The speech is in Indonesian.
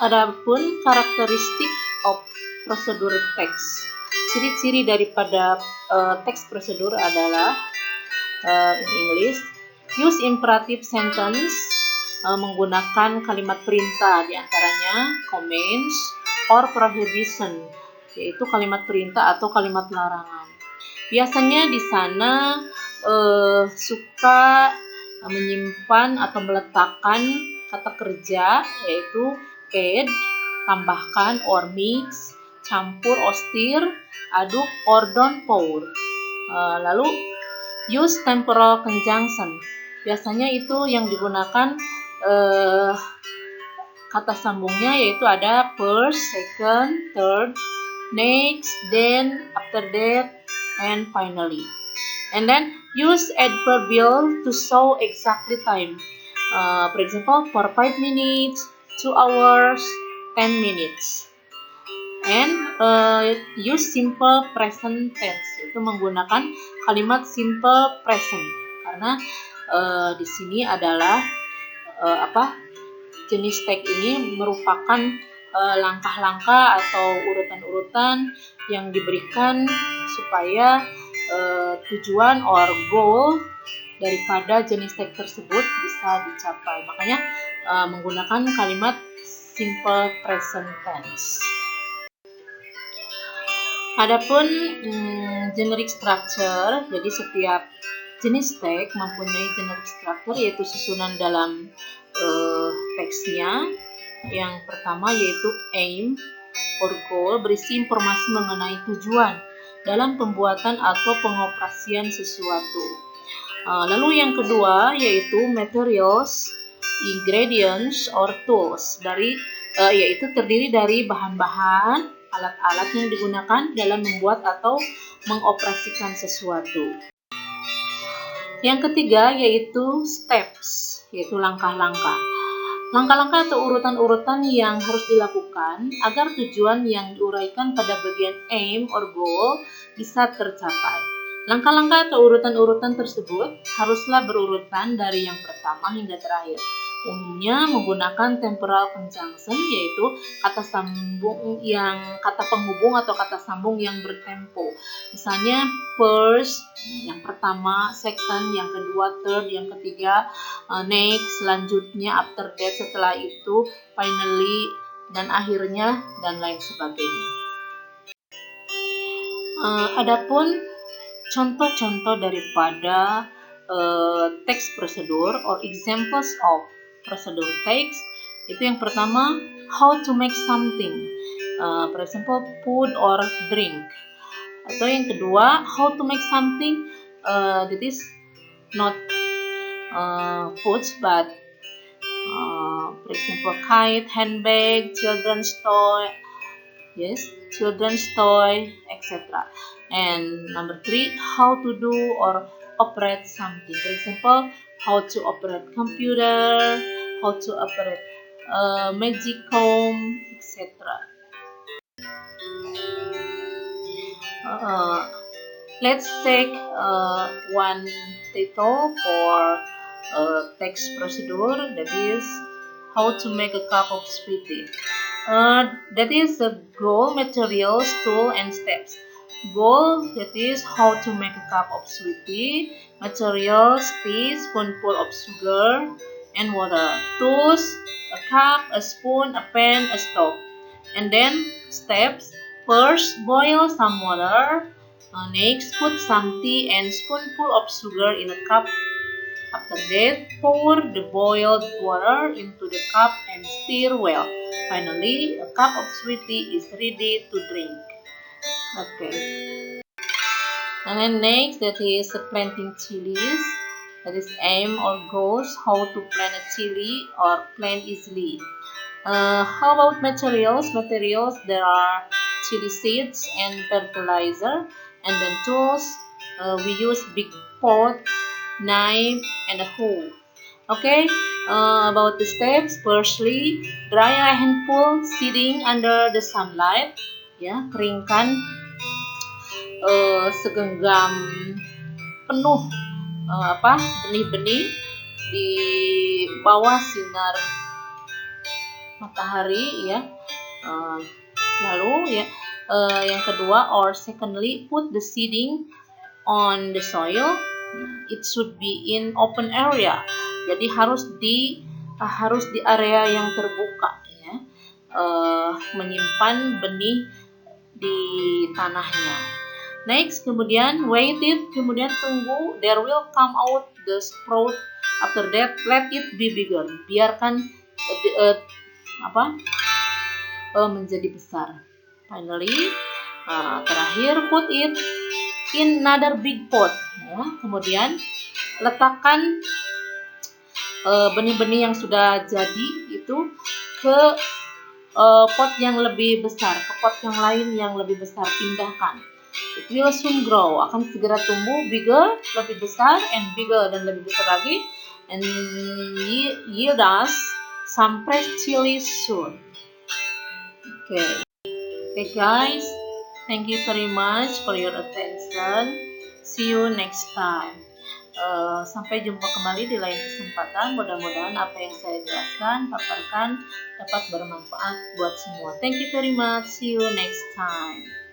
Adapun karakteristik of prosedur teks. Ciri-ciri daripada teks prosedur adalah in English, use imperative sentence, menggunakan kalimat perintah, diantaranya commands or prohibition, yaitu kalimat perintah atau kalimat larangan. Biasanya di sana suka menyimpan atau meletakkan kata kerja, yaitu add, tambahkan, or mix, campur, or stir, aduk, or don't pour. Lalu use temporal conjunction. Biasanya itu yang digunakan kata sambungnya, yaitu ada first, second, third, next, then, after that, and finally. And then use adverbial to show exactly time. For example, for 5 minutes, 2 hours, 10 minutes. And use simple present tense, itu menggunakan kalimat simple present, karena di sini adalah jenis teks ini merupakan langkah-langkah atau urutan-urutan yang diberikan supaya tujuan or goal daripada jenis teks tersebut bisa dicapai. Makanya menggunakan kalimat simple present tense. Adapun generic structure, jadi setiap jenis teks mempunyai generic structure, yaitu susunan dalam teksnya. Yang pertama yaitu aim or goal, berisi informasi mengenai tujuan dalam pembuatan atau pengoperasian sesuatu. Lalu yang kedua yaitu materials, ingredients, or tools, yaitu terdiri dari bahan-bahan, alat-alat yang digunakan dalam membuat atau mengoperasikan sesuatu. Yang ketiga yaitu steps, yaitu langkah-langkah. Langkah-langkah atau urutan-urutan yang harus dilakukan agar tujuan yang diuraikan pada bagian aim or goal bisa tercapai. Langkah-langkah atau urutan-urutan tersebut haruslah berurutan dari yang pertama hingga terakhir. Umumnya menggunakan temporal conjunction, yaitu kata penghubung atau kata sambung yang bertempo. Misalnya first, yang pertama, second, yang kedua, third, yang ketiga, next, selanjutnya, after that, setelah itu, finally, dan akhirnya, dan lain sebagainya. Adapun contoh-contoh daripada text prosedur or examples of prosedur text, itu yang pertama, how to make something, for example, food or drink. Atau yang kedua, how to make something that is not foods but for example, kite, handbag, children's toy, etc. And number 3, how to do or operate something. For example, how to operate computer, how to operate magic comb, etc. Let's take one title for text procedure, that is how to make a cup of sweet tea. That is the goal, materials, tool, and steps. Goal, that is how to make a cup of sweet tea. Materials, tea, spoonful of sugar, and water. Tools, a cup, a spoon, a pen, a stove. And then steps, first boil some water. Next, put some tea and spoonful of sugar in a cup. After that, pour the boiled water into the cup and stir well. Finally, a cup of sweet tea is ready to drink. Okay. And then next, that is planting chilies. That is aim or goals, how to plant a chili or plant easily. How about materials? Materials, there are chili seeds and fertilizer. And then tools, we use big pot, knife, and a hoe. Okay, about the steps. Firstly, dry a handful sitting under the sunlight. Ya, keringkan segenggam penuh benih-benih di bawah sinar matahari ya. Uh, Lalu ya, yang kedua, or secondly, put the seeding on the soil. It should be in open area. Jadi harus di area yang terbuka ya. Menyimpan benih di tanahnya. Next, kemudian wait it, kemudian tunggu. There will come out the sprout. After that, let it be bigger. Biarkan menjadi besar. Finally, terakhir, put it in another big pot. Ya, kemudian letakkan benih-benih yang sudah jadi itu ke pot yang lebih besar, ke pot yang lain yang lebih besar, pindahkan. It will soon grow, akan segera tumbuh, bigger, lebih besar, and bigger, dan lebih besar lagi, and yield us some fresh chili soon. Okay guys, thank you very much for your attention. See you next time. Sampai jumpa kembali di lain kesempatan. Mudah-mudahan apa yang saya jelaskan, paparkan dapat bermanfaat buat semua. Thank you very much. See you next time.